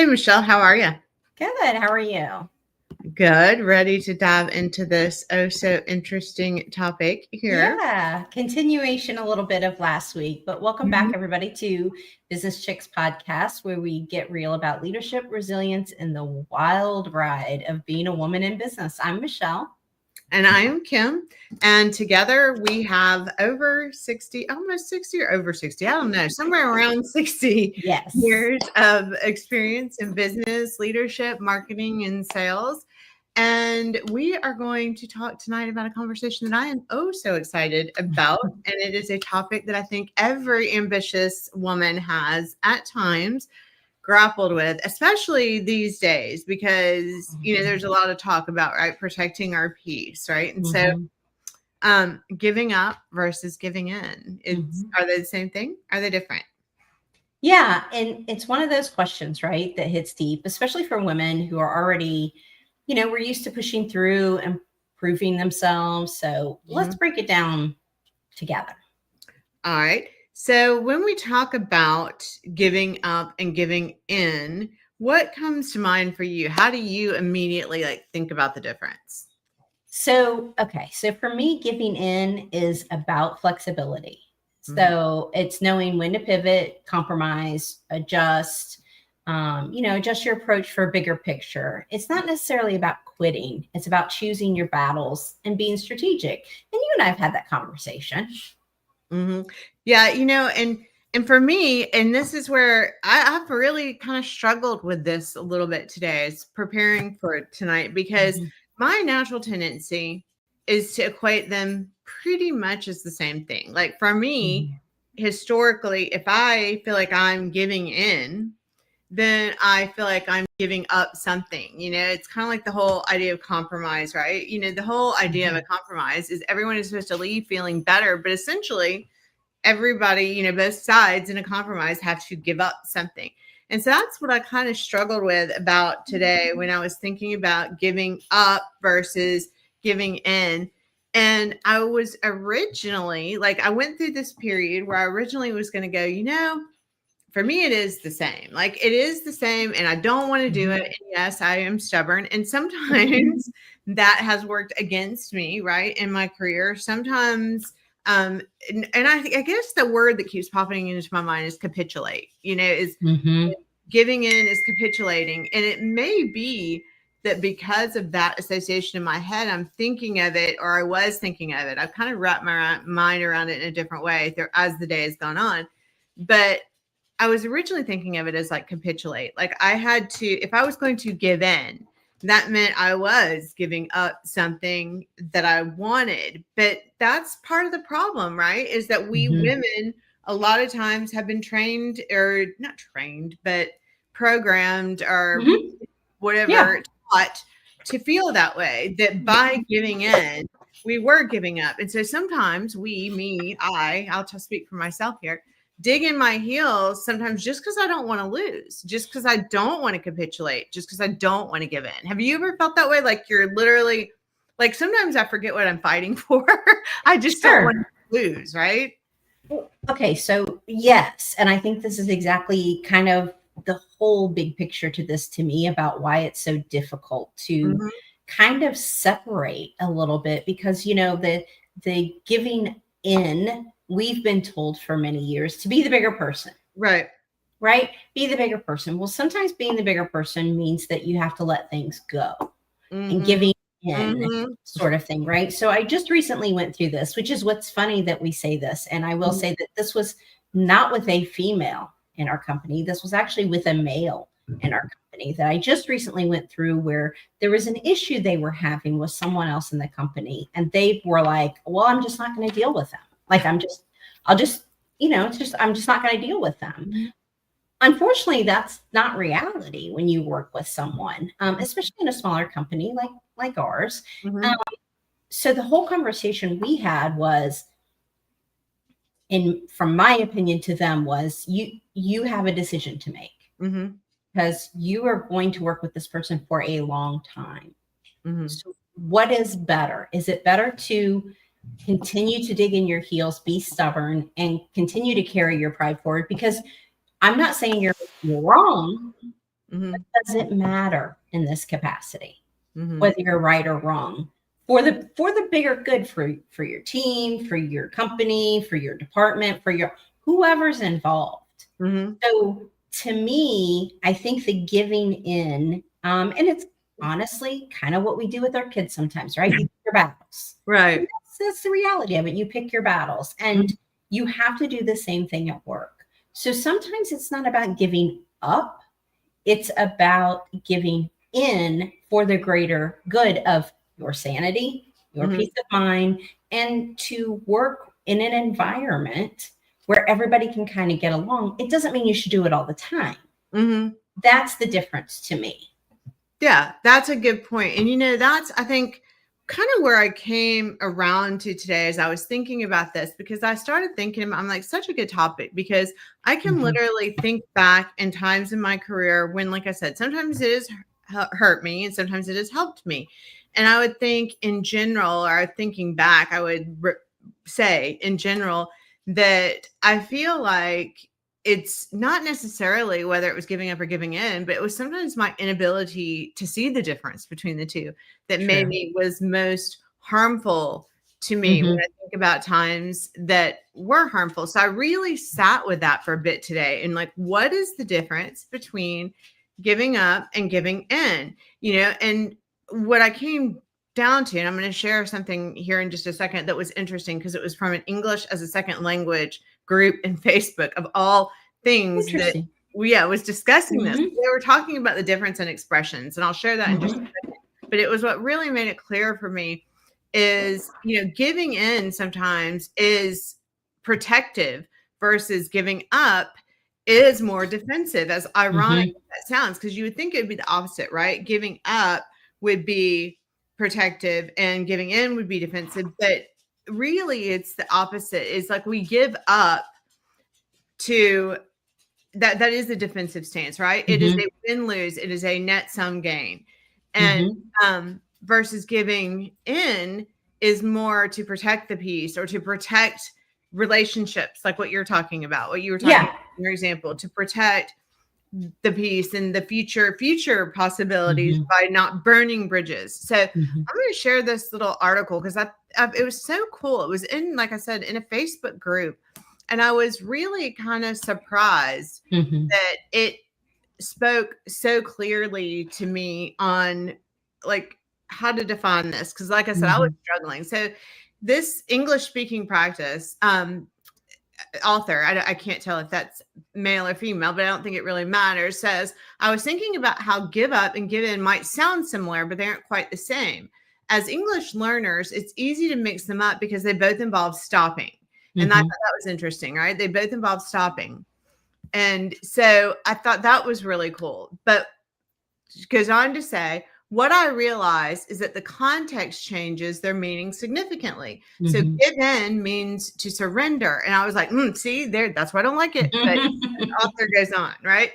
Hey, Michelle, how are you? Good. How are you? Good. Ready to dive into this so interesting topic here. Yeah, continuation a little bit of last week, but welcome back, Mhm. everybody, to Business Chicks podcast, where we get real about leadership, resilience, and the wild ride of being a woman in business. I'm Michelle. And I am Kim. And together we have over 60, almost 60 or over 60, I don't know, somewhere around 60 Yes. years of experience in business, leadership, marketing, and sales. And we are going to talk tonight about a conversation that I am oh so excited about. And it is a topic that I think every ambitious woman has at times grappled with, especially these days, because there's a lot of talk about protecting our peace, right? And so giving up versus giving in, are they the same thing? Are they different? Yeah, and it's one of those questions, right, that hits deep, especially for women who are already, we're used to pushing through and proving themselves. So let's break it down together. All right. So when we talk about giving up and giving in, what comes to mind for you? How do you immediately think about the difference? So for me, giving in is about flexibility. So it's knowing when to pivot, compromise, adjust, adjust your approach for a bigger picture. It's not necessarily about quitting. It's about choosing your battles and being strategic. And you and I have had that conversation. Yeah, and for me, and this is where I've really kind of struggled with this a little bit today, is preparing for tonight, because my natural tendency is to equate them pretty much as the same thing. Like for me, historically, if I feel like I'm giving in, then I feel like I'm giving up something. It's kind of like the whole idea of compromise, right? The whole idea of a compromise is everyone is supposed to leave feeling better, but essentially everybody, both sides in a compromise have to give up something. And so that's what I kind of struggled with about today when I was thinking about giving up versus giving in. And I was originally I went through this period where I originally was going to go, for me, it is the same. It is the same, and I don't want to do it. And yes, I am stubborn. And sometimes that has worked against me, right, in my career. Sometimes, and I guess the word that keeps popping into my mind is capitulate, is giving in is capitulating. And it may be that because of that association in my head, I'm thinking of it, or I was thinking of it. I've kind of wrapped my mind around it in a different way as the day has gone on. But I was originally thinking of it as capitulate. I had to, if I was going to give in, that meant I was giving up something that I wanted. But that's part of the problem, right? Is that we women a lot of times have been trained, or not trained, but programmed or whatever, taught to feel that way, that by giving in, we were giving up. And so sometimes I'll just speak for myself here, dig in my heels sometimes just because I don't want to lose, just because I don't want to capitulate, just because I don't want to give in. Have you ever felt that way? You're literally sometimes I forget what I'm fighting for. I just don't want to lose, right? Okay, so yes, and I think this is exactly kind of the whole big picture to this, to me, about why it's so difficult to kind of separate a little bit, because the giving in, we've been told for many years to be the bigger person. Right? Be the bigger person. Well, sometimes being the bigger person means that you have to let things go and giving in, sort of thing, right? So I just recently went through this, which is what's funny that we say this. And I will say that this was not with a female in our company. This was actually with a male in our company that I just recently went through, where there was an issue they were having with someone else in the company. And they were like, well, I'm just not going to deal with them. I'm just not going to deal with them. Unfortunately, that's not reality when you work with someone, especially in a smaller company like ours. So the whole conversation we had was, from my opinion to them, was you have a decision to make, because you are going to work with this person for a long time. So what is better? Is it better to continue to dig in your heels, be stubborn, and continue to carry your pride forward? Because I'm not saying you're wrong, Mm-hmm. Doesn't matter in this capacity, Mm-hmm. whether you're right or wrong. For the bigger good for your team, for your company, for your department, for your whoever's involved. Mm-hmm. So to me, I think the giving in, and it's honestly kind of what we do with our kids sometimes, right? You pick your battles. Right. That's the reality of it. You pick your battles, and you have to do the same thing at work. So sometimes it's not about giving up, it's about giving in for the greater good of your sanity, your Mm-hmm. peace of mind, and to work in an environment where everybody can kind of get along. It doesn't mean you should do it all the time. Mm-hmm. That's the difference to me. Yeah, that's a good point. And that's, I think, kind of where I came around to today as I was thinking about this, because I started thinking, I'm like, such a good topic, because I can Mhm. literally think back in times in my career when, like I said, sometimes it has hurt me and sometimes it has helped me. And I would think in general, or thinking back, I would say in general that I feel like it's not necessarily whether it was giving up or giving in, but it was sometimes my inability to see the difference between the two that True. maybe was most harmful to me when Mhm. I think about times that were harmful. So I really sat with that for a bit today and like, what is the difference between giving up and giving in? And what I came down to, and I'm going to share something here in just a second that was interesting because it was from an English as a second language group in Facebook of all things that Interesting. was discussing this. Mhm. They were talking about the difference in expressions, and I'll share that in just a Mhm. second. But it was what really made it clear for me is, giving in sometimes is protective versus giving up is more defensive, as ironic Mhm. as that sounds, because you would think it would be the opposite, right? Giving up would be protective and giving in would be defensive. But really, it's the opposite. It's like we give up to that is a defensive stance, right? It is a Mhm. win-lose, it is a net sum gain. And Mhm. versus giving in is more to protect the peace or to protect relationships, like what you're talking about, what you were talking Yeah. about in your example, to protect the peace and the future possibilities Mhm. by not burning bridges. So I'm Mhm. going to share this little article because it was so cool. It was in, like I said, in a Facebook group, and I was really kind of surprised Mhm. that it spoke so clearly to me on like how to define this, because like I said, I was Mhm. struggling. So this English speaking practice, author, I can't tell if that's male or female, but I don't think it really matters, says, I was thinking about how give up and give in might sound similar, but they aren't quite the same. As English learners, it's easy to mix them up because they both involve stopping. And I thought Mhm. that was interesting, right? They both involve stopping. And so I thought that was really cool. But goes on to say, what I realize is that the context changes their meaning significantly. So Mhm. give in means to surrender. And I was like, see, there, that's why I don't like it. But author goes on, right?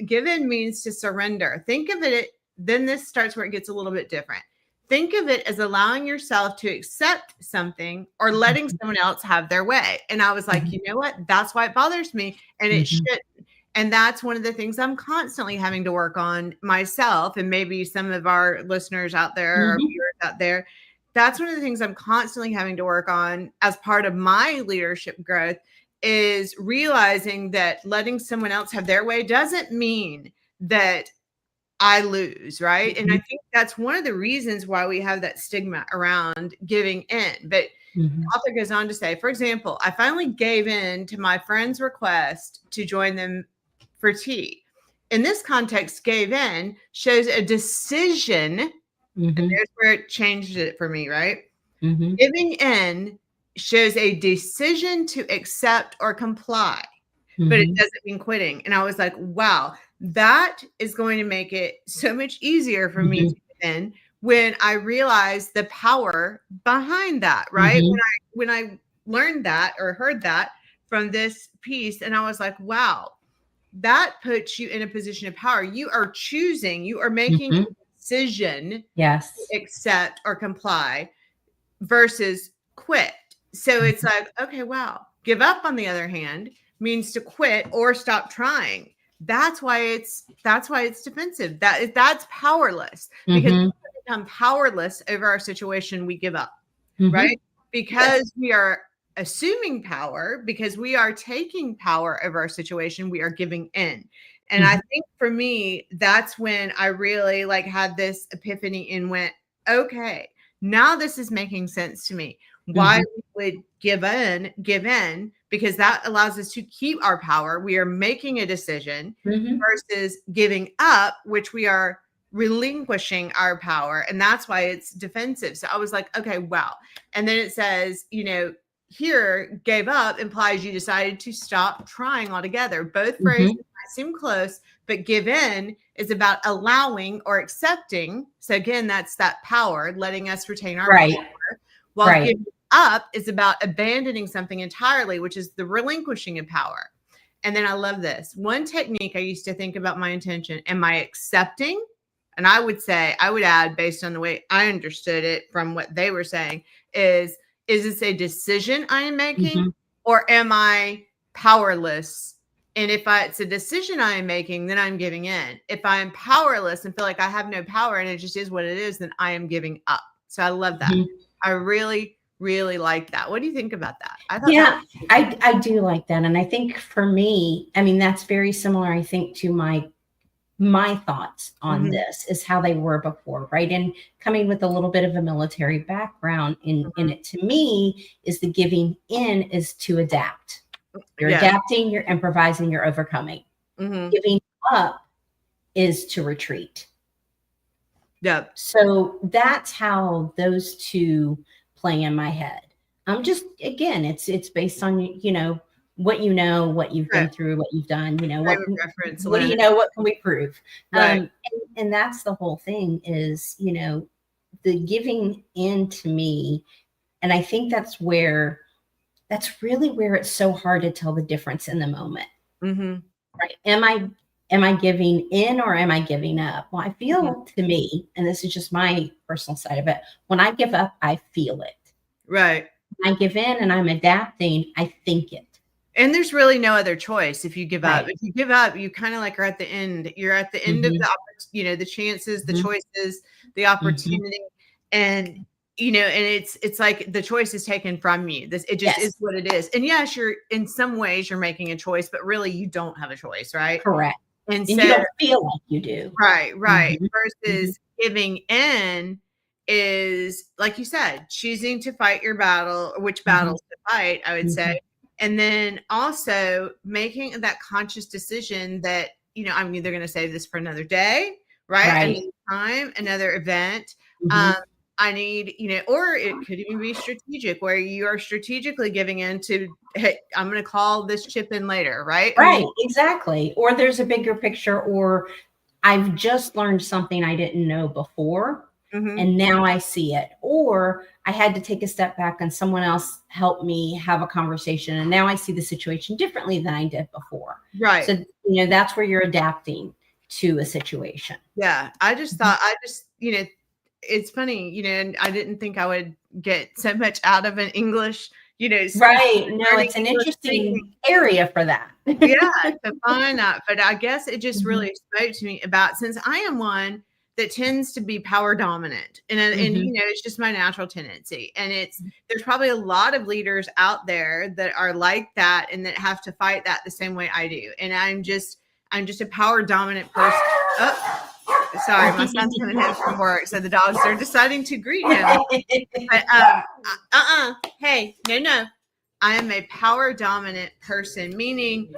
Give in means to surrender. Think of it, then this starts where it gets a little bit different. Think of it as allowing yourself to accept something or letting someone else have their way. And I was like, you know what? That's why it bothers me. And it Mhm. should. And that's one of the things I'm constantly having to work on myself. And maybe some of our listeners out there or Mhm. viewers out there, that's one of the things I'm constantly having to work on as part of my leadership growth is realizing that letting someone else have their way doesn't mean that I lose, right? And I Mhm. think that's one of the reasons why we have that stigma around giving in. But Mhm. author goes on to say, for example, I finally gave in to my friend's request to join them for tea. In this context, gave in shows a decision, and Mhm. there's where it changed it for me, right? Mhm. Giving in shows a decision to accept or comply, but it Mhm. doesn't mean quitting. And I was like, wow, that is going to make it so much easier for me to Mhm. get in when I realize the power behind that, right? Mhm. When I learned that or heard that from this piece, and I was like, wow, that puts you in a position of power. You are choosing, you are making Mhm. a decision Yes. to accept or comply versus quit. So it's Mhm. like, okay, wow. Give up, on the other hand, means to quit or stop trying. that's why it's defensive. That's powerless, because Mm-hmm. when we become powerless over our situation, we give up, Mm-hmm. right? Because we are assuming power, because we are taking power over our situation, we are giving in. And I Mm-hmm. think for me, that's when I really like had this epiphany and went, okay, now this is making sense to me. Why Mm-hmm. we would give in, because that allows us to keep our power. We are making a decision Mm-hmm. versus giving up, which we are relinquishing our power. And that's why it's defensive. So I was like, okay, wow. And then it says, here, gave up implies you decided to stop trying altogether. Both phrases Mm-hmm. might seem close, but give in is about allowing or accepting. So again, that's that power, letting us retain our Right. power, while Right. giving up is about abandoning something entirely, which is the relinquishing of power. And then I love this. One technique I used to think about my intention. Am I accepting? And I would say, I would add, based on the way I understood it from what they were saying, is this a decision I am making, Mm-hmm. or am I powerless? And if it's a decision I am making, then I'm giving in. If I am powerless and feel like I have no power and it just is what it is, then I am giving up. So I love that. Mm-hmm. I really, really like that. What do you think about that? I thought that Yeah, I do like that. And I think for me, I mean, that's very similar, I think, to my thoughts on was. this is how they were before, right? And coming with a little bit of a military background in it, to me, is the giving in is to adapt. You're Yes. adapting, you're improvising, you're overcoming. Mhm. Giving up is to retreat. Yep. So that's how those two play in my head. I'm just, again, it's based on what what you've Right. been through, what you've done, Frame of reference, what do Lynn. what can we prove? Right. And that's the whole thing is, the giving in to me. And I think that's really where it's so hard to tell the difference in the moment. Mhm. Right. Am I giving in or am I giving up? Well, I Mhm. feel, to me, and this is just my personal side of it, when I give up, I feel it. Right. When I give in and I'm adapting, I think it. And there's really no other choice if you give up. Right. If you give up, you kinda like are at the end. You're at the end of Mm-hmm. the chances, the Mm-hmm. choices, the Mm-hmm. opportunity, and, and it's like the choice is taken from you. It just is Yes. what it is. And yes, you're in some ways you're making a choice, but really you don't have a choice, right? Correct. And And you so don't feel like you do. right. Mm-hmm. Mm-hmm. Versus giving in is, like you said, choosing to fight your battle, or which Mm-hmm. battles to fight, I would say. Mm-hmm. And then also making that conscious decision that, I'm either going to save this for another day, right? Right. Another time, another event. Mm-hmm. Um, I need, or it could even be strategic, where you are strategically giving in to, hey, I'm going to call this chip in later, right? I mean, Right. Exactly. Or there's a bigger picture, or I've just learned something I didn't know before, mhm, and now I see it. Or I had to take a step back and someone else helped me have a conversation, and now I see the situation differently than I did before. right. So, that's where you're adapting to a situation. Yeah, I just Mhm. thought it's funny, and I didn't think I would get so much out of an English, Right. No, learning it's an English speaking. interesting area for that. Yeah, to find that, but I guess it just Mhm. really spoke to me about, since I am one that tends to be power dominant, and Mhm. it's just my natural tendency, and there's probably a lot of leaders out there that are like that and that have to fight that the same way I do, and I'm just a power dominant person. Oh, sorry, my son's coming home from work, so the dogs are deciding to greet him. But hey, no. I am a power dominant person, meaning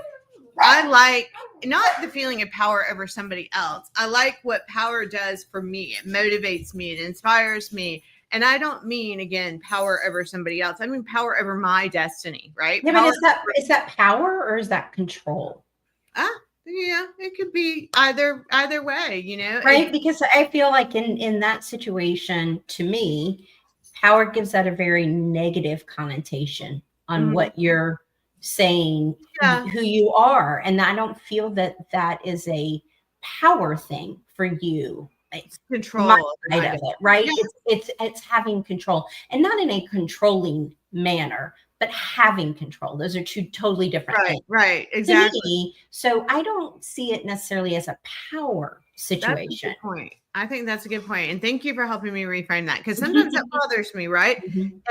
I like not the feeling of power over somebody else. I like what power does for me. It motivates me, it inspires me. And I don't mean, again, power over somebody else. I mean power over my destiny, right? Yeah, but Power is that power or is that control? yeah, it could be either way, Right? Because I feel like in that situation, to me, power gives that a very negative connotation on Mhm. what you're saying, Yeah, who you are. And I don't feel that that is a power thing for you. it's My control in side my of day. it, right? Yeah, It's having control, and not in a controlling manner, but having control. Those are two totally different Right, things right, to exactly. me. So I don't see it necessarily as a power That's a situation. good point. I think that's a good point, and thank you for helping me reframe that, because sometimes that bothers me, right?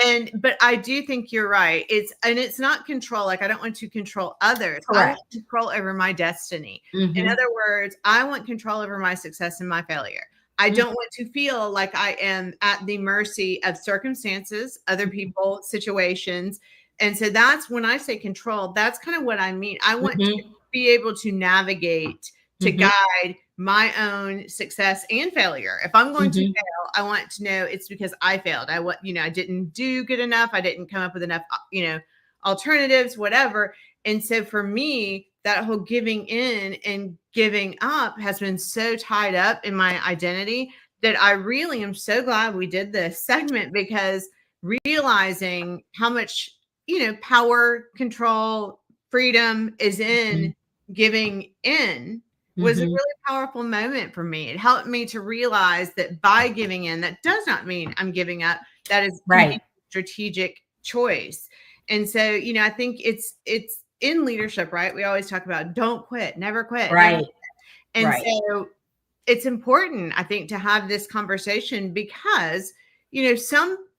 Mhm. But I do think you're right. It's not control. Like, I don't want to control others. I want Correct. control over my destiny. In Mhm. other words, I want control over my success and my failure. I Mhm. don't want to feel like I am at the mercy of circumstances, other people, situations. And so that's when I say control, that's kind of what I mean. I want to Mhm. be able to navigate, to Mhm. guide my own success and failure. If I'm going to Mhm. fail, I want to know it's because I failed. I didn't do good enough. I didn't come up with enough, alternatives, whatever. And so for me, that whole giving in and giving up has been so tied up in my identity that I really am so glad we did this segment, because realizing how much, power, control, freedom is Mhm. in giving in was a Mhm. really powerful moment for me. It helped me to realize that by giving in, that does not mean I'm giving up. Can be Right. a strategic choice. And so, I think it's in leadership, right? We always talk about don't quit, never quit, never. Right. And Right. so it's important, I think, to have this conversation, because,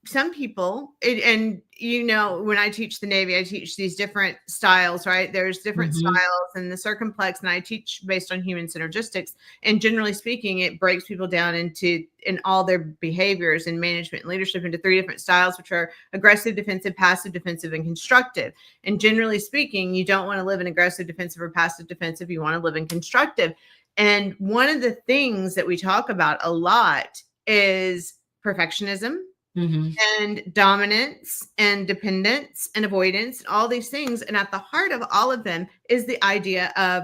some people, and when I teach the Navy, I teach these different styles, right? There's different Mhm. styles, and the circumplex, and I teach based on human synergistics. And generally speaking, it breaks people down in all their behaviors and management and leadership into 3 different styles, which are aggressive, defensive, passive, defensive, and constructive. And generally speaking, you don't want to live in aggressive, defensive, or passive defensive. You want to live in constructive. And one of the things that we talk about a lot is perfectionism Mhm. and dominance and dependence and avoidance and all these things. And at the heart of all of them is the idea of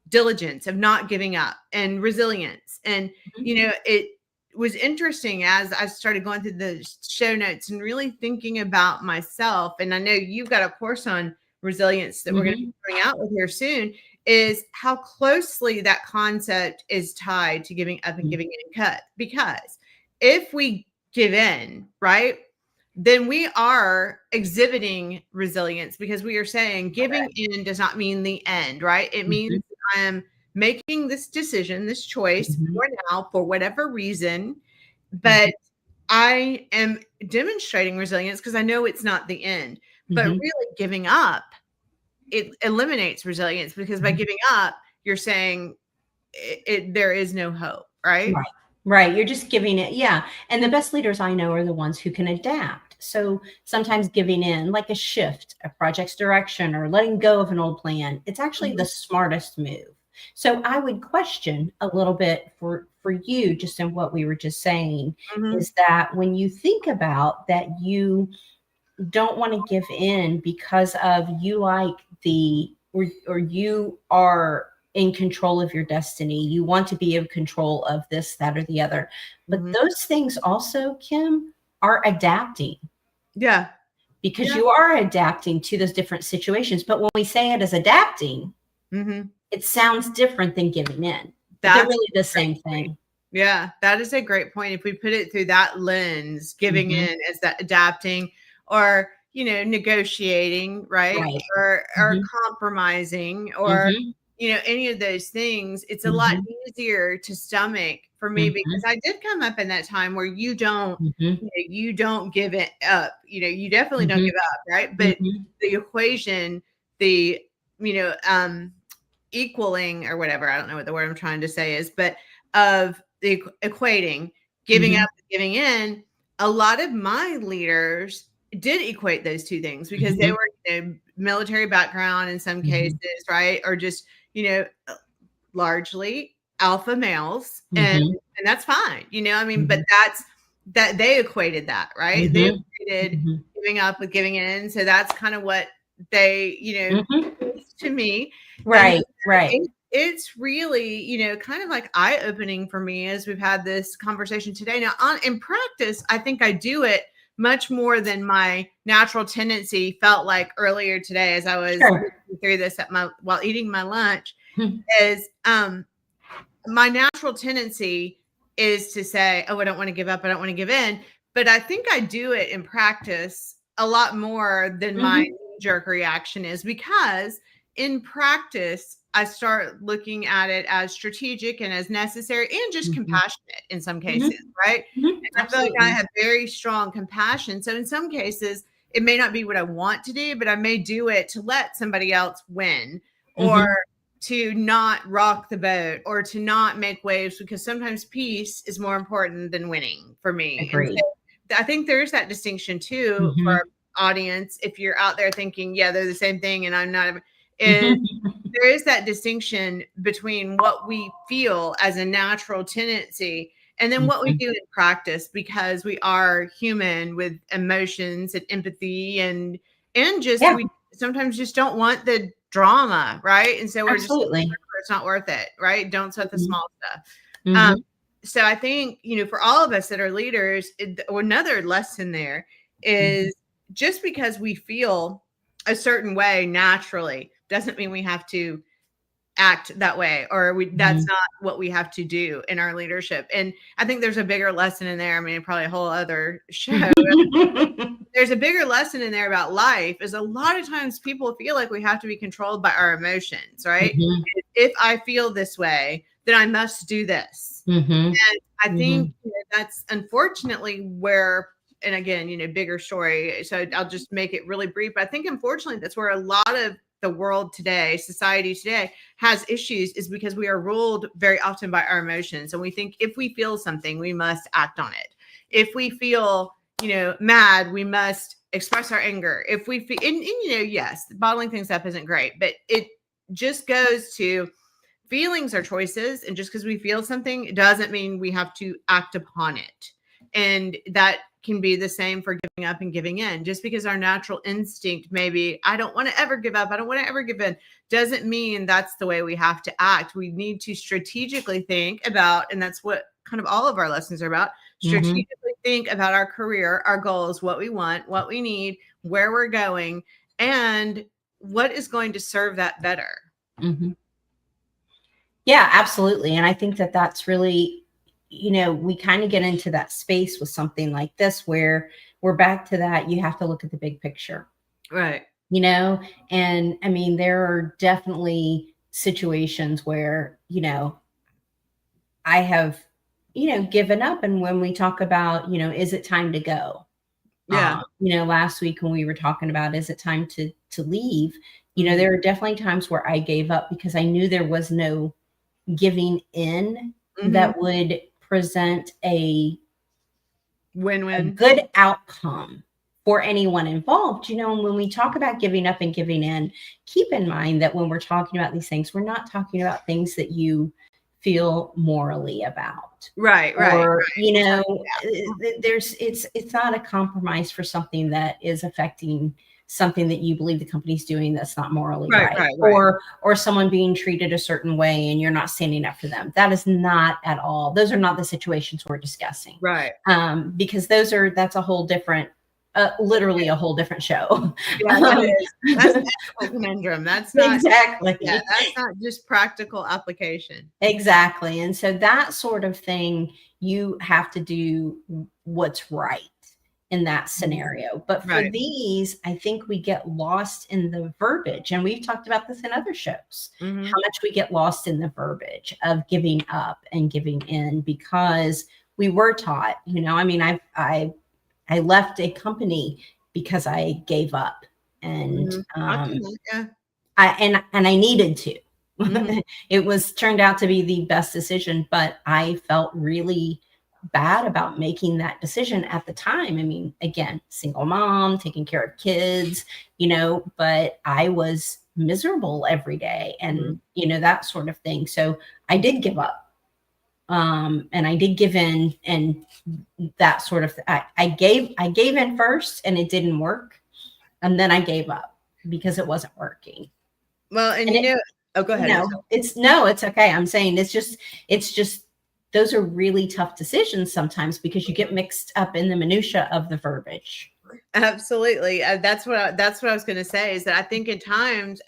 diligence, of not giving up, and resilience. And, Mhm. it was interesting as I started going through the show notes and really thinking about myself. And I know you've got a course on resilience that we're going to be Mhm. coming out with here soon, is how closely that concept is tied to giving up and Mhm. giving in cut. Because if we give in, right, then we are exhibiting resilience, because we are saying giving Correct. in does not mean the end, right? It means Mhm. I am making this decision, this choice Mhm. for now, for whatever reason, Mhm. but I am demonstrating resilience because I know it's not the end. But Mhm. really, giving up, it eliminates resilience, because by Mhm. giving up, you're saying there is no hope, right? Right. Right. You're just giving it. Yeah. And the best leaders I know are the ones who can adapt. So sometimes giving in, like a shift, a project's direction, or letting go of an old plan, it's actually Mhm, the smartest move. So I would question a little bit for you, just in what we were just saying, mhm, is that when you think about that, you don't want to give in because of you like or you are in control of your destiny. You want to be in control of this, that, or the other. But mhm. those things also, Kim, are adapting Yeah, because yeah. you are adapting to those different situations. But when we say it as adapting, Mhm. it sounds different than giving in, but they're That's really the a great same point. thing. Yeah, that is a great point. If we put it through that lens, giving Hmm. in as that adapting, or, negotiating, right? Right. Or Hmm. compromising, or, Hmm. any of those things, it's a lot Hmm. easier to stomach for me, because Hmm. I did come up in that time where you don't, Hmm. you don't give it up. You definitely don't Hmm. give up, right? But Hmm. the equation, the, you know, equaling, or whatever, I don't know what the word I'm trying to say is, but of the equating giving Hmm. up, giving in, a lot of my leaders did equate those two things, because they Hmm. were, military background in some cases, Hmm. right? Or just, largely alpha males, and Mhm, that's fine, I mean, but mhm, that they equated that, right? They mhm, equated mhm, giving up with giving in, so that's kind of what they, mhm. preached to me. And Right, right. it's really, kind of like eye-opening for me as we've had this conversation today. Now, in practice, I think I do it much more than my natural tendency felt like earlier today as I was Sure. looking through this while eating my lunch. Mhm, Is My natural tendency is to say, "Oh, I don't want to give up. I don't want to give in." But I think I do it in practice a lot more than my jerk reaction is, because in practice, I start looking at it as strategic and as necessary and just compassionate in some cases, right? And I feel like I have very strong compassion. So in some cases, it may not be what I want to do, but I may do it to let somebody else win, or to not rock the boat, or to not make waves, because sometimes peace is more important than winning for me. And Agreed. so I think there's that distinction too for our audience. If you're out there thinking, yeah, they're the same thing and I'm not, is there is that distinction between what we feel as a natural tendency and then what we do in practice, because we are human with emotions and empathy and just we sometimes just don't want the drama, right? And so we're just it's not worth it, right? Don't sweat the small stuff. So I think, for all of us that are leaders, another lesson there is just because we feel a certain way naturally doesn't mean we have to act that way, or that's not what we have to do in our leadership. And I think there's a bigger lesson in there. I mean, probably a whole other show. There's a bigger lesson in there about life, is a lot of times people feel like we have to be controlled by our emotions, right? If I feel this way, then I must do this. And I think that's unfortunately where, and again, bigger story. So I'll just make it really brief. I think unfortunately that's where a lot of the world today, society today, has issues, is because we are ruled very often by our emotions. And we think if we feel something, we must act on it. If we feel, mad, we must express our anger. If we feel, and yes, bottling things up isn't great, but it just goes to feelings are choices. And just because we feel something, it doesn't mean we have to act upon it. And that can be the same for giving up and giving in. Just because our natural instinct, maybe, I don't want to ever give up, I don't want to ever give in, doesn't mean that's the way we have to act. We need to strategically think about, and that's what kind of all of our lessons are about, strategically think about our career, our goals, what we want, what we need, where we're going, and what is going to serve that better. Yeah, absolutely. And I think that that's really, we kind of get into that space with something like this, where we're back to that. You have to look at the big picture. Right. And I mean, there are definitely situations where, I have, given up. And when we talk about, is it time to go? Yeah. Last week when we were talking about, is it time to leave? There are definitely times where I gave up because I knew there was no giving in that would present a win-win, a good outcome for anyone involved. And when we talk about giving up and giving in, keep in mind that when we're talking about these things, we're not talking about things that you feel morally about. Right. It's not a compromise for something that is affecting something that you believe the company's doing that's not morally right. Or someone being treated a certain way and you're not standing up for them. That is not at all. Those are not the situations we're discussing. Right. Because that's a whole different, literally a whole different show. Yeah, that's an ethical conundrum. That's not exactly. Yeah, that's not just practical application. Exactly. And so that sort of thing, you have to do what's right in that scenario. But for these, I think we get lost in the verbiage. And we've talked about this in other shows, how much we get lost in the verbiage of giving up and giving in, because we were taught, I left a company because I gave up, and I needed to. It turned out to be the best decision, but I felt really bad about making that decision at the time. I mean, again, single mom, taking care of kids, but I was miserable every day, and that sort of thing. So I did give up. And I did give in, and that sort of I gave in first, and it didn't work, and then I gave up because it wasn't working. Well, oh, go ahead. It's okay. I'm saying it's just those are really tough decisions sometimes because you get mixed up in the minutia of the verbiage. Absolutely. That's what I was going to say, is that I think at times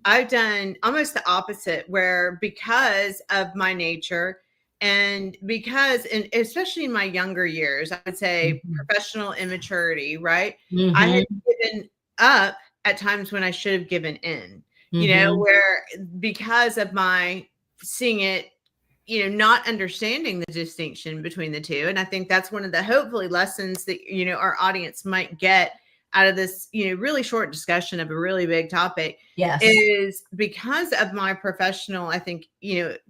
I've done almost the opposite, where because of my nature, And because, and especially in my younger years, I would say Mhm. professional immaturity, right? I had Mhm. given up at times when I should have given in, Mhm. where because of my seeing it, not understanding the distinction between the two. And I think that's one of the hopefully lessons that, our audience might get out of this, really short discussion of a really big topic Yes. is because of my professional, I think,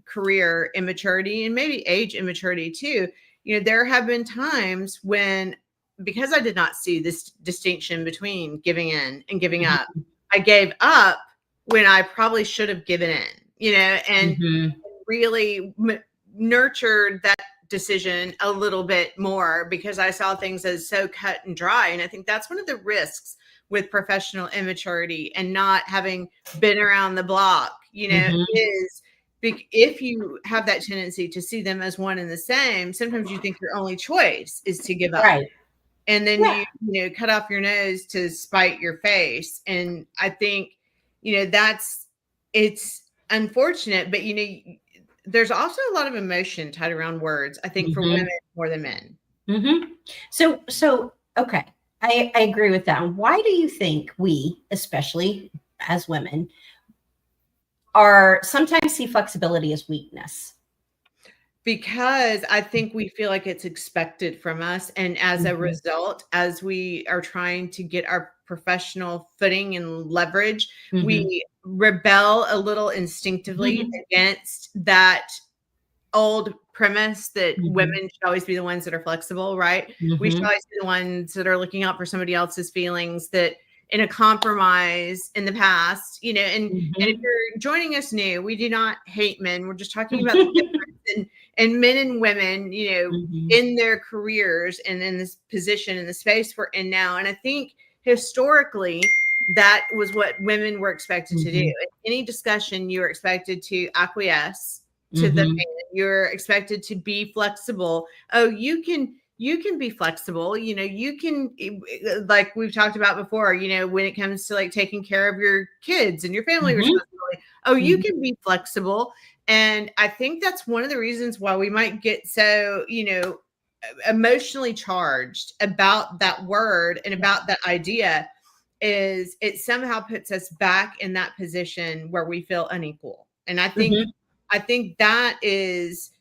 career immaturity and maybe age immaturity too. There have been times when, because I did not see this distinction between giving in and giving up, Mhm. I gave up when I probably should have given in, and Mhm. really nurtured that decision a little bit more because I saw things as so cut and dry. And I think that's one of the risks with professional immaturity and not having been around the block, Mhm. is if you have that tendency to see them as one and the same, sometimes you think your only choice is to give up. Right. And then Yeah. you cut off your nose to spite your face. And I think, that's, it's unfortunate, but there's also a lot of emotion tied around words, I think, for women Mhm. more than men. Mhm. So okay. I agree with that. Why do you think we, especially as women, are sometimes see flexibility as weakness? Because I think we feel like it's expected from us, and as a Mhm. result, as we are trying to get our professional footing and leverage, Mhm. we rebel a little instinctively Mhm. against that old premise that Mhm. women should always be the ones that are flexible, right? We should Mhm. always be the ones that are looking out for somebody else's feelings, that in a compromise in the past, and if Mhm. you're joining us new, we do not hate men. We're just talking about the difference in men and women, Mhm. in their careers and in this position in the space we're in now. And I think historically that was what women were expected to do. Mhm. In any discussion, you were expected to acquiesce to the Mhm. man. You're expected to be flexible. Oh, you can be flexible. You can, like we've talked about before, when it comes to like taking care of your kids and your family Mhm. responsibility. Oh, you Mhm. can be flexible. And I think that's one of the reasons why we might get so, emotionally charged about that word and Yeah. about that idea, is it somehow puts us back in that position where we feel unequal. And Mhm. I think that is,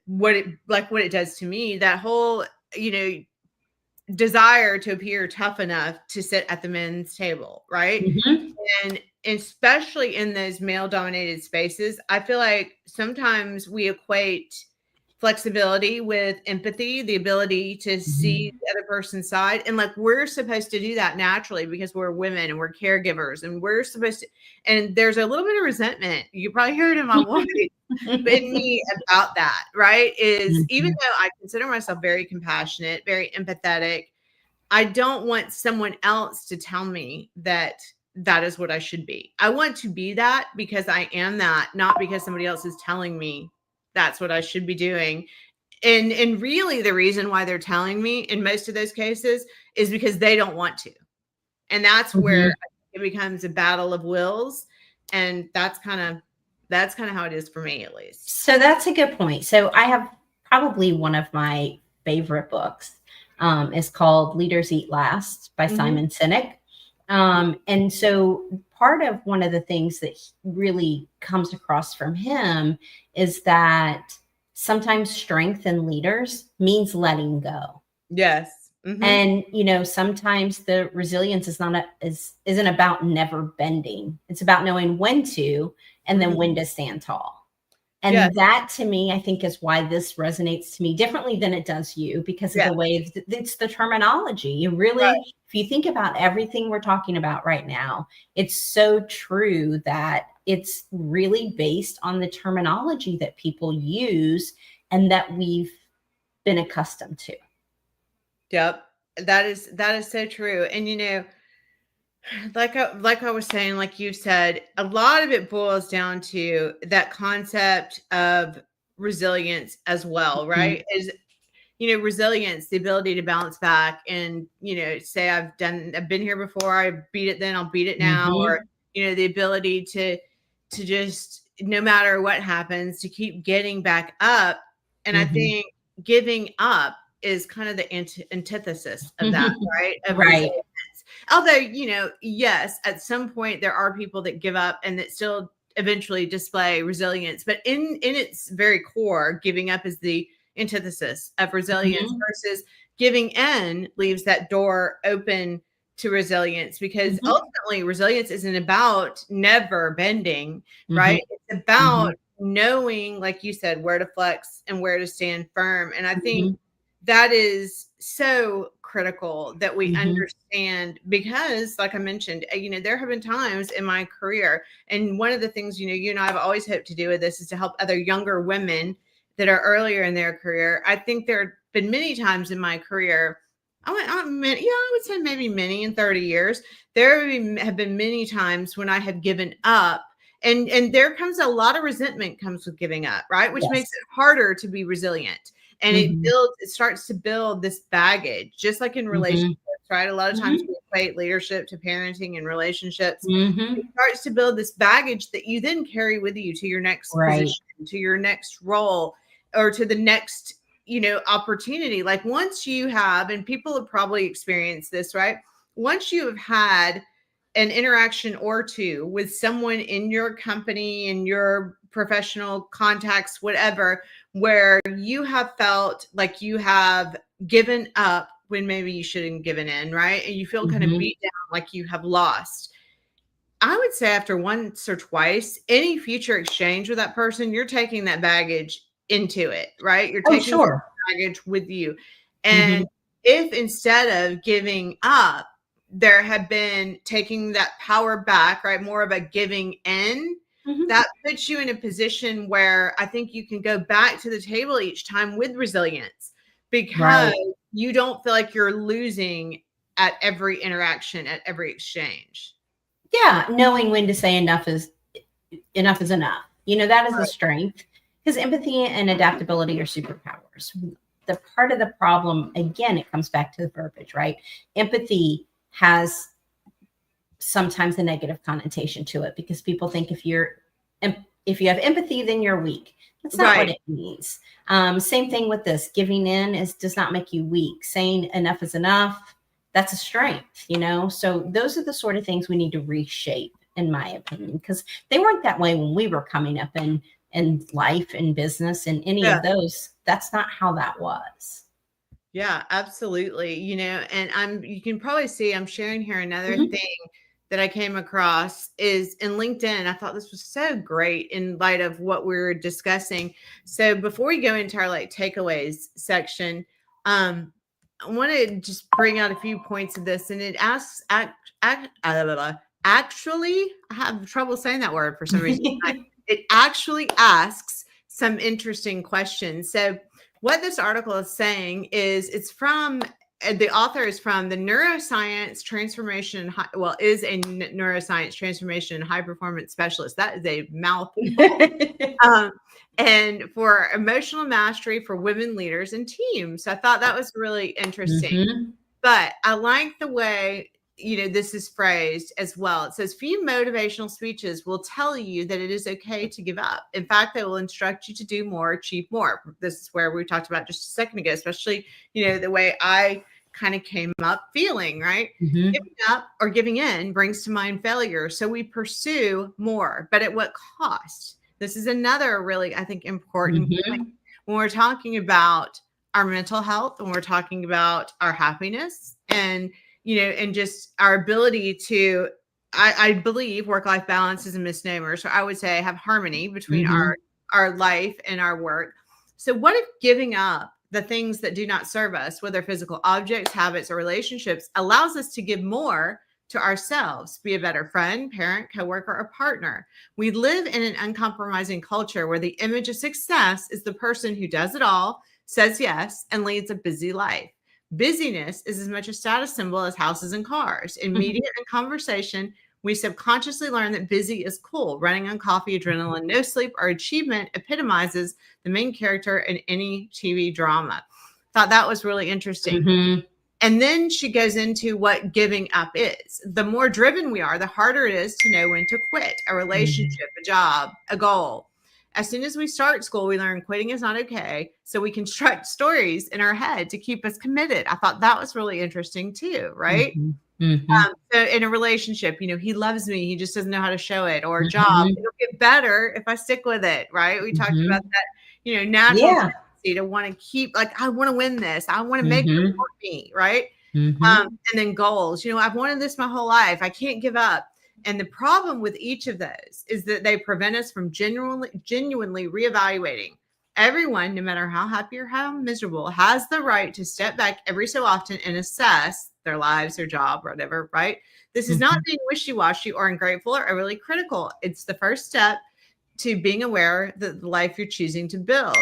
what it does to me, that whole, you know, desire to appear tough enough to sit at the men's table, right? Mhm. And especially in those male dominated spaces, I feel like sometimes we equate flexibility with empathy, the ability to see Mhm. the other person's side. And like we're supposed to do that naturally because we're women and we're caregivers and we're supposed to. And there's a little bit of resentment. You probably hear it in my voice, but in me about that, right? Is even Mhm. though I consider myself very compassionate, very empathetic, I don't want someone else to tell me that that is what I should be. I want to be that because I am that, not because somebody else is telling me that's what I should be doing. And really the reason why they're telling me in most of those cases is because they don't want to. And that's where Mhm. it becomes a battle of wills. And that's kind of how it is for me, at least. So that's a good point. So I have probably one of my favorite books. Is called Leaders Eat Last by Mhm. Simon Sinek. And so part of one of the things that really comes across from him is that sometimes strength in leaders means letting go. Yes. Mhm. And sometimes the resilience is not isn't about never bending. It's about knowing when to and then Mhm. when to stand tall. Yes. And that to me, I think, is why this resonates to me differently than it does you, because of Yeah. the way it's the terminology. You Right. really, if you think about everything we're talking about right now, it's so true that it's really based on the terminology that people use and that we've been accustomed to. Yep. That is so true. And like I was saying, like you said, a lot of it boils down to that concept of resilience as well, Mhm. right? Is resilience, the ability to bounce back and, say I've been here before, I beat it then, I'll beat it now, or Mhm. the ability to just no matter what happens, to keep getting back up. And I Mhm. think giving up is kind of the antithesis of that, right? Of Right. resilience. Although, yes, at some point there are people that give up and that still eventually display resilience, but in its very core, giving up is the antithesis of resilience, Mhm. versus giving in leaves that door open to resilience, because Mhm. ultimately resilience isn't about never bending, Mhm. right? It's about Mhm. knowing, like you said, where to flex and where to stand firm. And I think Mhm. that is so critical that we Mhm. understand, because like I mentioned, there have been times in my career, and one of the things, you and I have always hoped to do with this is to help other younger women that are earlier in their career. I think there have been many times in my career, I would say maybe many in 30 years, there have been many times when I have given up, and there comes a lot of resentment comes with giving up, right? Which makes Yes. it harder to be resilient. And Mhm. it starts to build this baggage, just like in relationships, Mhm. right? A lot of times Mhm. we equate leadership to parenting and relationships. It Mhm. starts to build this baggage that you then carry with you to your next Right. position, to your next role, or to the next, opportunity. Like once you have, and people have probably experienced this, right? Once you have had an interaction or two with someone in your company, in your professional contacts, whatever, where you have felt like you have given up when maybe you shouldn't have given in, right? And you feel kind of Mhm. beat down, like you have lost. I would say after once or twice, any future exchange with that person, you're taking that baggage into it, right? You're Oh, taking sure. baggage with you. And Mhm. if instead of giving up, there had been taking that power back, right? More of a giving in, Mhm. that puts you in a position where I think you can go back to the table each time with resilience, because Right. you don't feel like you're losing at every interaction, at every exchange. Yeah, knowing when to say enough is enough. That is a strength, because empathy and adaptability are superpowers. The part of the problem, again, it comes back to the verbiage, right? Empathy has sometimes a negative connotation to it, because people think if you have empathy, then you're weak. That's not what Right. it means. Same thing with this. Giving in does not make you weak. Saying enough is enough, that's a strength. So those are the sort of things we need to reshape, in my opinion, because they weren't that way when we were coming up in life and business and any Yeah. of those. That's not how that was. Yeah, absolutely. And you can probably see I'm sharing here another Mhm. thing that I came across is in LinkedIn. I thought this was so great in light of what we were discussing. So before we go into our like takeaways section, I want to just bring out a few points of this, and it asks actually, I have trouble saying that word for some reason. It actually asks some interesting questions. So what this article is saying is the author is from the neuroscience transformation is a neuroscience transformation and high performance specialist. That is a mouthful. um, and for emotional mastery for women leaders and teams. So I thought that was really interesting. Mhm. But I like the way, this is phrased as well. It says few motivational speeches will tell you that it is okay to give up. In fact, they will instruct you to do more, achieve more. This is where we talked about just a second ago, especially, the way I kind of came up feeling, right? Mhm. Giving up or giving in brings to mind failure. So we pursue more, but at what cost? This is another really, I think, important point Mhm. when we're talking about our mental health, when we're talking about our happiness, and just our ability to, I believe work-life balance is a misnomer. So I would say have harmony between Mhm. our life and our work. So what if giving up the things that do not serve us, whether physical objects, habits, or relationships, allows us to give more to ourselves, be a better friend, parent, coworker, or partner? We live in an uncompromising culture where the image of success is the person who does it all, says yes, and leads a busy life. Busyness is as much a status symbol as houses and cars. In Mhm. media and conversation, we subconsciously learn that busy is cool. Running on coffee, adrenaline, no sleep, or achievement epitomizes the main character in any TV drama. Thought that was really interesting. Mhm. And then she goes into what giving up is. The more driven we are, the harder it is to know when to quit a relationship, a job, a goal. As soon as we start school, we learn quitting is not okay. So we construct stories in our head to keep us committed. I thought that was really interesting too, right? Mhm. Mhm. So in a relationship, he loves me. He just doesn't know how to show it. Or a job, Mhm. it'll get better if I stick with it, right? We talked about Mhm. that, natural Yeah. tendency to want to keep, like, I want to win this. I want to make them Mhm. want me, right? Mhm. And then goals. I've wanted this my whole life. I can't give up. And the problem with each of those is that they prevent us from genuinely reevaluating. Everyone, no matter how happy or how miserable, has the right to step back every so often and assess their lives, their job, whatever, right? This is not Mhm. being wishy-washy or ungrateful or overly critical. It's the first step to being aware that the life you're choosing to build.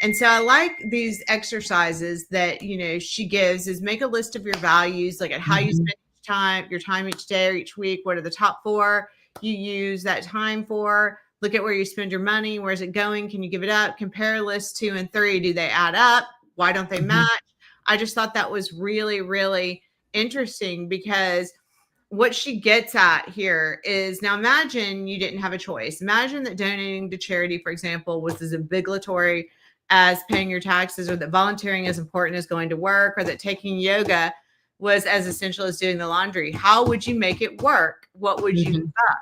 And so I like these exercises that, she gives is make a list of your values, like at how you Mhm. spend your time each day or each week. What are the top 4 you use that time for? Look at where you spend your money. Where's it going? Can you give it up? Compare lists 2 and 3. Do they add up? Why don't they Mhm. match? I just thought that was really, really interesting because what she gets at here is, now imagine you didn't have a choice. Imagine that donating to charity, for example, was as obligatory as paying your taxes, or that volunteering is important as going to work, or that taking yoga was as essential as doing the laundry. How would you make it work? What would you give Mhm. up?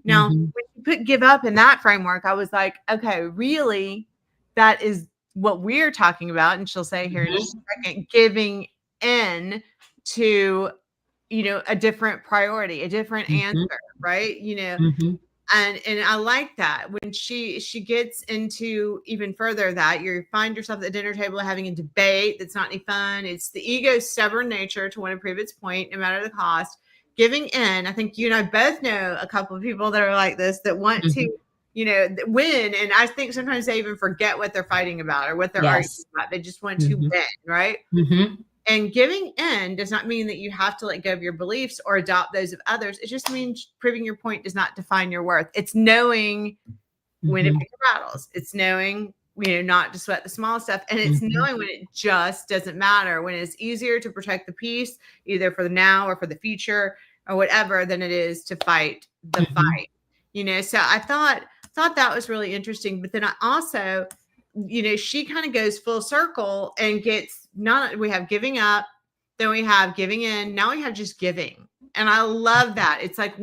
Now, Mhm. when you put give up in that framework, I was like, okay, really? That is what we're talking about. And she'll say here in just Mhm. a second, giving in to a different priority, a different answer, Mhm. right? Mhm. And I like that when she gets into even further that you find yourself at the dinner table having a debate that's not any fun. It's the ego's stubborn nature to want to prove its point, no matter the cost. Giving in. I think you and I both know a couple of people that are like this, that want to, Mhm. win. And I think sometimes they even forget what they're fighting about or what they're arguing Yes. about. They just want to Mhm. win, right? Mhm. And giving in does not mean that you have to let go of your beliefs or adopt those of others. It just means proving your point does not define your worth. It's knowing when to Mhm. pick your battles. It's knowing, not to sweat the small stuff. And it's Mhm. knowing when it just doesn't matter, when it's easier to protect the peace, either for the now or for the future or whatever, than it is to fight the Mhm. fight. So I thought that was really interesting. But then I also, she kind of goes full circle and gets, not, we have giving up, then we have giving in, now we have just giving. And I love that. It's like,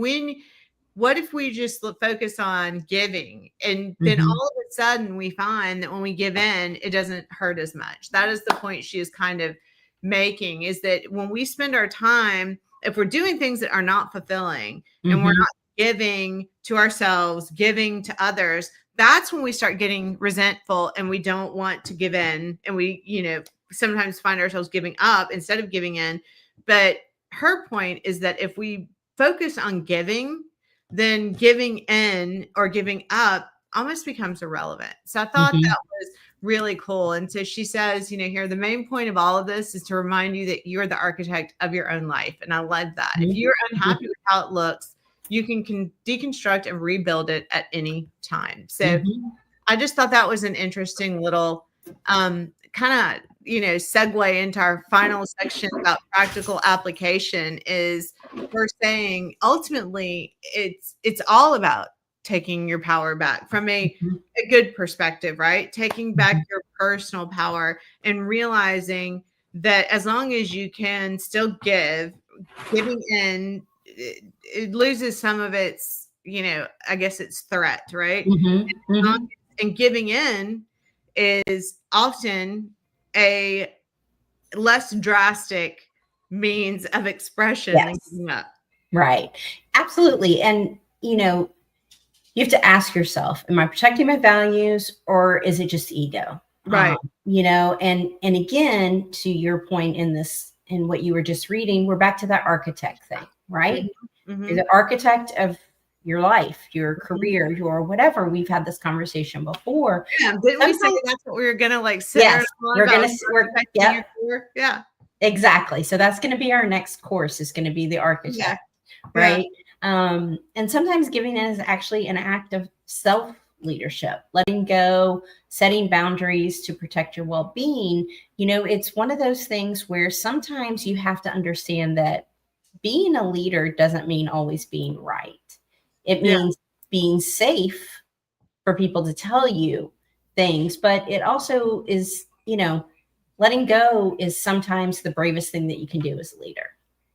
what if we just focus on giving, and then Mhm. all of a sudden we find that when we give in, it doesn't hurt as much. That is the point she is kind of making, is that when we spend our time, if we're doing things that are not fulfilling and we're Mhm. not giving to ourselves, giving to others, that's when we start getting resentful and we don't want to give in. And we, sometimes find ourselves giving up instead of giving in. But her point is that if we focus on giving, then giving in or giving up almost becomes irrelevant. So I thought Mhm. that was really cool. And so she says, here, the main point of all of this is to remind you that you're the architect of your own life. And I love that. If Mhm. you're unhappy with how it looks, you can deconstruct and rebuild it at any time. So Mhm. I just thought that was an interesting little kind of, segue into our final section about practical application. Is we're saying ultimately it's all about taking your power back from Mhm. a good perspective, right? Taking back Mhm. your personal power and realizing that as long as you can still giving in, it loses some of its, I guess its threat, right? Mhm. Mhm. And giving in is often a less drastic means of expression than Yes. giving up. Right. Absolutely. And, you have to ask yourself, am I protecting my values or is it just ego? Right. And again, to your point in this, in what you were just reading, we're back to that architect thing, right? Mhm. You're Mhm. the architect of your life, your Mhm. career, your whatever. We've had this conversation before. Yeah, didn't we say Sometimes, that's what we were gonna, like, center yes, it on we're about gonna, was we're, architecting yep, your career? Yeah. exactly. So that's going to be our next course, is going to be the Yeah. architect, Yeah. right? And sometimes giving is actually an act of self leadership, letting go, setting boundaries to protect your well-being. It's one of those things where sometimes you have to understand that being a leader doesn't mean always being right. It Yeah, means being safe for people to tell you things, but it also is, letting go is sometimes the bravest thing that you can do as a leader,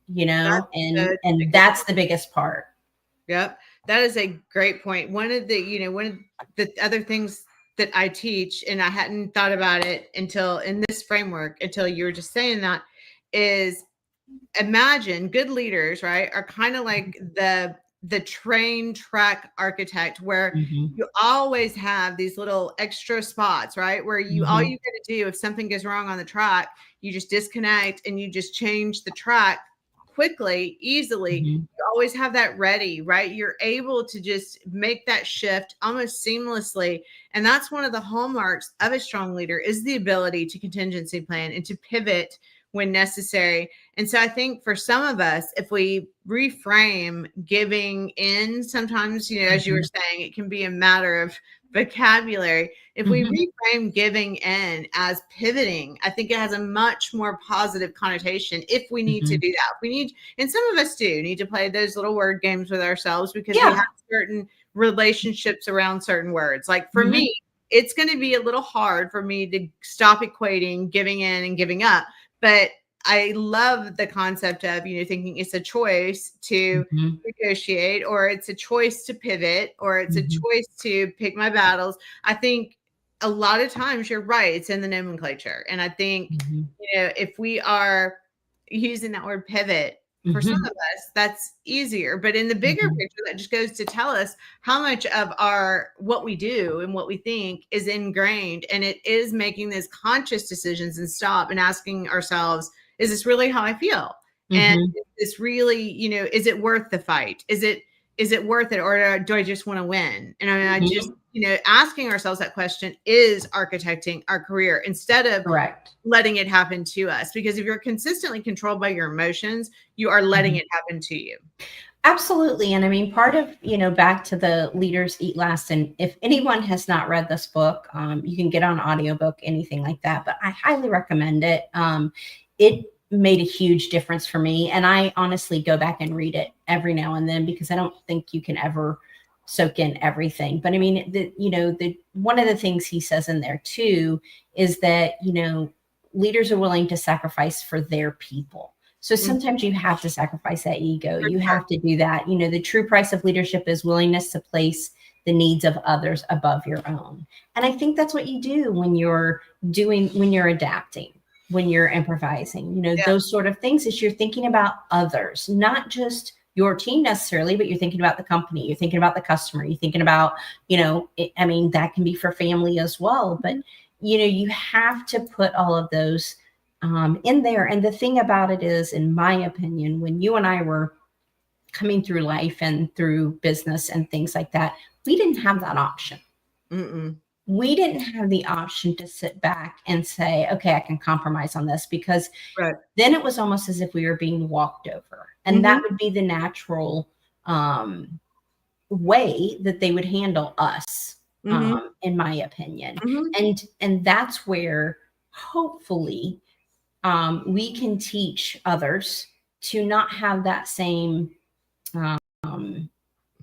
that's and good. that's the biggest part. Yep. That is a great point. One of the other things that I teach, and I hadn't thought about it until in this framework, until you were just saying that, is imagine good leaders, right, are kind of like the train track architect where Mhm. you always have these little extra spots, right, where you all Mhm. you got to do if something goes wrong on the track, you just disconnect and you just change the track quickly, easily. Mhm. You always have that ready, right? You're able to just make that shift almost seamlessly. And that's one of the hallmarks of a strong leader is the ability to contingency plan and to pivot when necessary. And so I think for some of us, if we reframe giving in, sometimes, as you were Mhm. saying, it can be a matter of vocabulary. If we Mhm. reframe giving in as pivoting, I think it has a much more positive connotation if we need to Mhm. do that. We need, and some of us do need to play those little word games with ourselves because we Yeah. have certain relationships around certain words. Like for Mhm. me, it's going to be a little hard for me to stop equating giving in and giving up. But I love the concept of, thinking it's a choice to Mhm. negotiate, or it's a choice to pivot, or it's a Mhm. choice to pick my battles. I think a lot of times you're right. It's in the nomenclature. And I think, Mhm. if we are using that word pivot, for some Mhm. of us, that's easier. But in the bigger Mhm. picture, that just goes to tell us how much of what we do and what we think is ingrained. And it is making those conscious decisions and stop and asking ourselves, is this really how I feel? And Mhm. is this really, is it worth the fight? Is it worth it? Or do I just want to win? And I just, Mhm. asking ourselves that question is architecting our career instead of Correct. letting it happen to us. Because if you're consistently controlled by your emotions, you are letting Mhm. it happen to you. Absolutely. And I mean, part of, back to the Leaders Eat Last. And if anyone has not read this book, you can get on audiobook, anything like that. But I highly recommend it. It made a huge difference for me. And I honestly go back and read it every now and then because I don't think you can ever soak in everything. But I mean, the one of the things he says in there too is that, leaders are willing to sacrifice for their people. So Mhm. sometimes you have to sacrifice that ego. For You sure. have to do that. The true price of leadership is willingness to place the needs of others above your own. And I think that's what you do when you're adapting, when you're improvising, Yeah. those sort of things is you're thinking about others, not just your team necessarily, but you're thinking about the company, you're thinking about the customer, you're thinking about, I mean, that can be for family as well. But, you have to put all of those in there. And the thing about it is, in my opinion, when you and I were coming through life and through business and things like that, we didn't have that option. Mm-mm. We didn't have the option to sit back and say, okay, I can compromise on this, because Right. then it was almost as if we were being walked over. And Mm-hmm. that would be the natural way that they would handle us, Mm-hmm. in my opinion. Mm-hmm. And that's where hopefully we can teach others to not have that same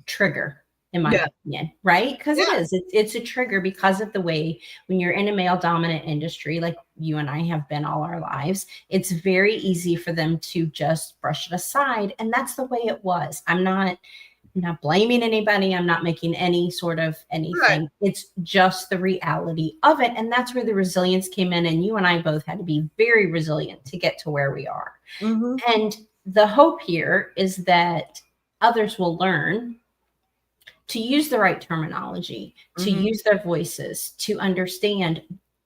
trigger, in my Yeah. opinion, right? Because Yeah. it's a trigger because of the way when you're in a male dominant industry, like you and I have been all our lives, it's very easy for them to just brush it aside. And that's the way it was. I'm not blaming anybody. I'm not making any sort of Right. anything. It's just the reality of it. And that's where the resilience came in. And you and I both had to be very resilient to get to where we are. Mm-hmm. And the hope here is that others will learn to use the right terminology, to Mm-hmm. use their voices, to understand,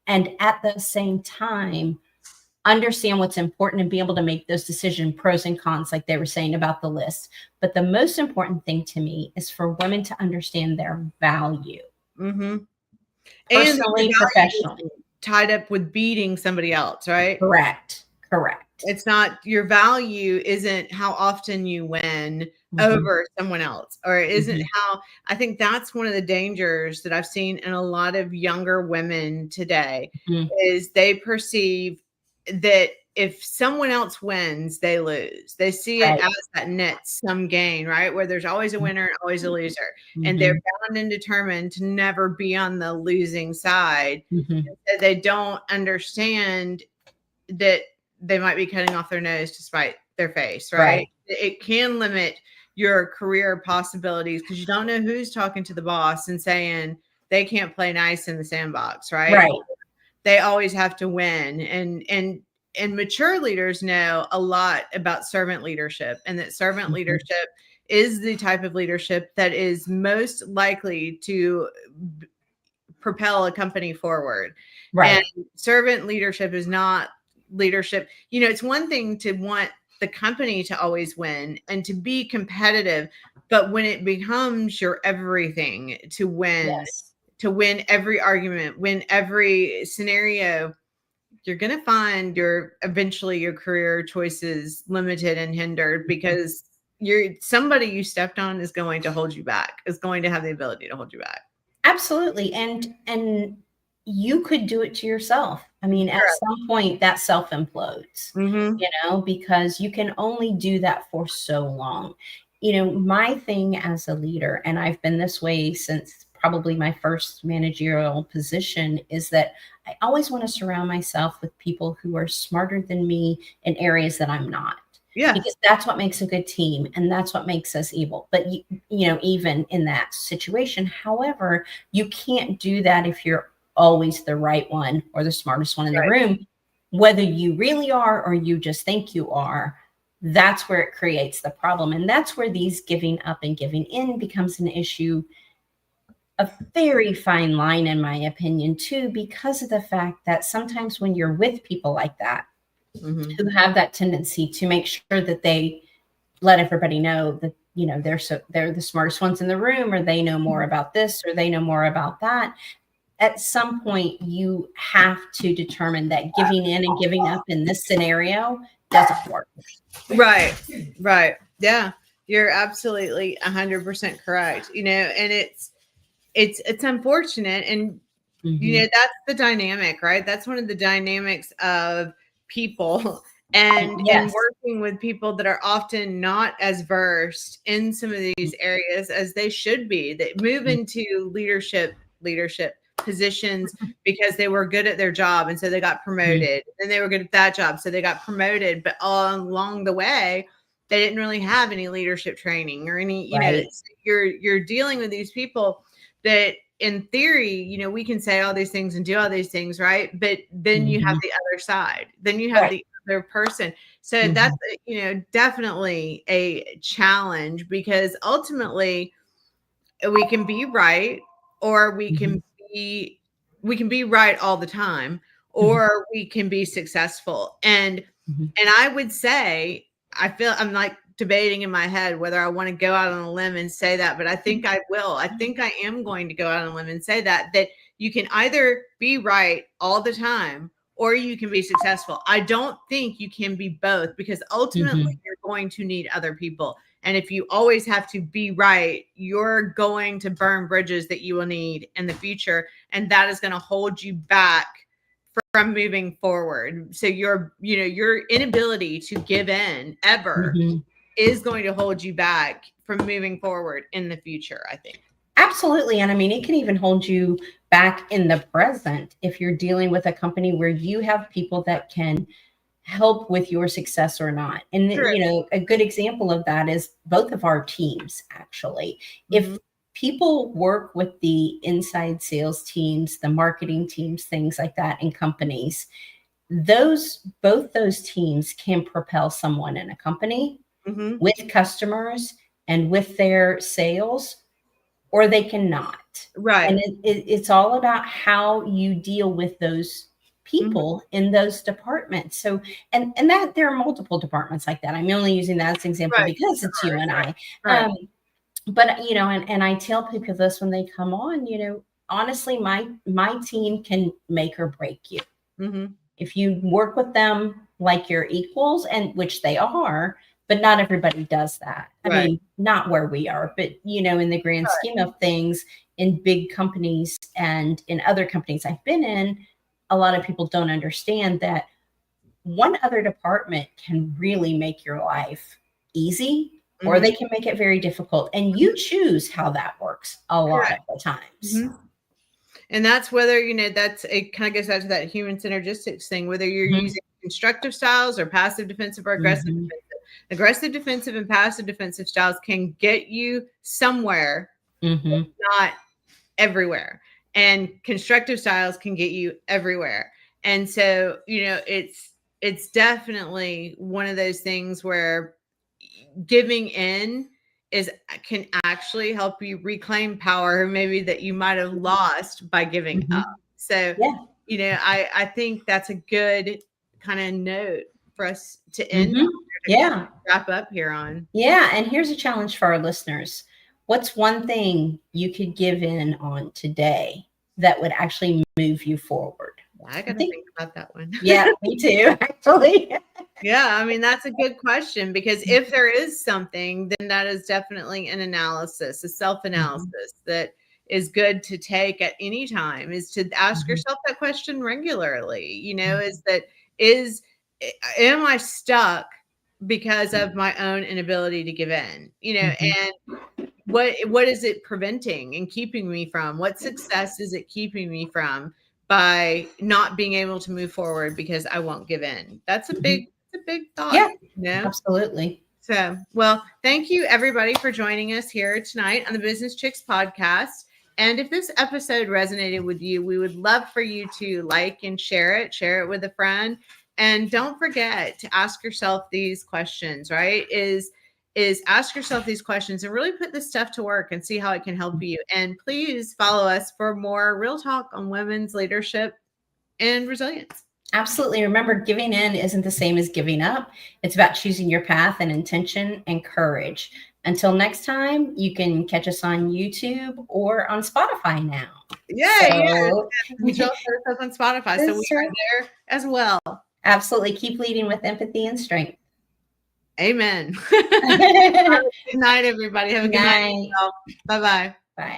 and at the same time, understand what's important and be able to make those decisions, pros and cons, like they were saying about the list. But the most important thing to me is for women to understand their value, Mm-hmm. And that your personally, value professionally. isn't tied up with beating somebody else, right? Correct. Correct. It's not, your value isn't how often you win Mhm, over someone else, or it isn't mhm, how, I think that's one of the dangers that I've seen in a lot of younger women today, mhm. is they perceive that if someone else wins, they lose. They see it Right. as that net sum gain, right? Where there's always a winner and always a loser. And they're Mhm, bound and determined to never be on the losing side. mhm. They don't understand that they might be cutting off their nose to spite their face, right? Right, It can limit your career possibilities because you don't know who's talking to the boss and saying they can't play nice in the sandbox, right? right. They always have to win. And mature leaders know a lot about servant leadership, and that servant Mhm. leadership is the type of leadership that is most likely to propel a company forward. And Right. servant leadership is not leadership. You know, it's one thing to want the company to always win and to be competitive, but when it becomes your everything Yes. to win every argument, win every scenario, you're going to find your eventually your career choices limited and hindered Mhm. because you're somebody you stepped on is going to hold you back, is going to have the ability to hold you back. Absolutely, and you could do it to yourself. I mean, at Correct. some point, that self implodes, Mhm. because you can only do that for so long. My thing as a leader, and I've been this way since probably my first managerial position, is that I always want to surround myself with people who are smarter than me in areas that I'm not. Yeah. Because that's what makes a good team and that's what makes us able. But even in that situation, however, you can't do that if you're always the right one or the smartest one in the Right. room, whether you really are or you just think you are. That's where it creates the problem. And that's where these giving up and giving in becomes an issue, a very fine line, in my opinion, too, because of the fact that sometimes when you're with people like that, Mhm. who have that tendency to make sure that they let everybody know that they're the smartest ones in the room, or they know more about this or they know more about that. At some point you have to determine that giving in and giving up in this scenario doesn't work. Right. Right. Yeah. You're absolutely 100% correct. You know, and it's unfortunate, and Hmm. that's the dynamic, right? That's one of the dynamics of people and Yes. working with people that are often not as versed in some of these areas as they should be, that move into leadership positions because they were good at their job and so they got Mhm. promoted, and they were good at that job so they got promoted, but all along the way they didn't really have any leadership training or any, Right. you're dealing with these people that in theory, we can say all these things and do all these things, right? But then you have Hmm. the other side. Then you have Right. the other person. So that's, Hmm. definitely a challenge because ultimately we can be right, or Hmm. be we can be right all the time, Hmm. or we can be successful. Hmm. And I would say, I feel I'm like debating in my head whether I want to go out on a limb and say that, but I think I will. I think I am going to go out on a limb and say that you can either be right all the time or you can be successful. I don't think you can be both because ultimately Hmm. you're going to need other people. And if you always have to be right, you're going to burn bridges that you will need in the future. And that is going to hold you back from moving forward. So your inability to give in ever Hmm. is going to hold you back from moving forward in the future, I think. Absolutely. And I mean, it can even hold you back in the present if you're dealing with a company where you have people that can help with your success or not. And True. a good example of that is both of our teams actually. Mm-hmm. If people work with the inside sales teams, the marketing teams, things like that in companies, both those teams can propel someone in a company Mm-hmm. with customers and with their sales, or they cannot. Right. And it's all about how you deal with those Mm-hmm. people in those departments. So, and that there are multiple departments like that. I'm only using that as an example Right. because it's you and I. Right. Um, but and I tell people this when they come on, honestly, my team can make or break you. Mm-hmm. If you work with them like you're equals, and which they are, but not everybody does that. I mean, not where we are, but in the grand scheme of things, in big companies and in other companies I've been in, a lot of people don't understand that one other department can really make your life easy, or they can make it very difficult. And you choose how that works a lot of the times. And that's whether, that's it kind of goes out to that human synergistics thing, whether you're using constructive styles or passive defensive or aggressive defensive. Aggressive defensive and passive defensive styles can get you somewhere, not everywhere. And constructive styles can get you everywhere. And so, it's definitely one of those things where giving in can actually help you reclaim power maybe that you might have lost by giving up. So, I think that's a good kind of note for us to end on, wrap up here on. Yeah. And here's a challenge for our listeners. What's one thing you could give in on today that would actually move you forward? I got to think about that one. Yeah, me too, actually. Yeah, I mean, that's a good question, because if there is something, then that is definitely an analysis, a self-analysis that is good to take at any time, is to ask yourself that question regularly, am I stuck because of my own inability to give in, and what is it preventing and keeping me from? What success is it keeping me from by not being able to move forward because I won't give in? That's a big thought. Yeah, absolutely. So, well, thank you everybody for joining us here tonight on the Business Chicks podcast. And if this episode resonated with you, we would love for you to like and share it with a friend. And don't forget to ask yourself these questions, right? Is ask yourself these questions and really put this stuff to work and see how it can help you. And please follow us for more real talk on women's leadership and resilience. Absolutely. Remember, giving in isn't the same as giving up. It's about choosing your path and intention and courage. Until next time, you can catch us on YouTube or on Spotify now. We show us on Spotify, so we are there as well. Absolutely. Keep leading with empathy and strength. Amen. Good night, everybody. Have a good night. Bye-bye.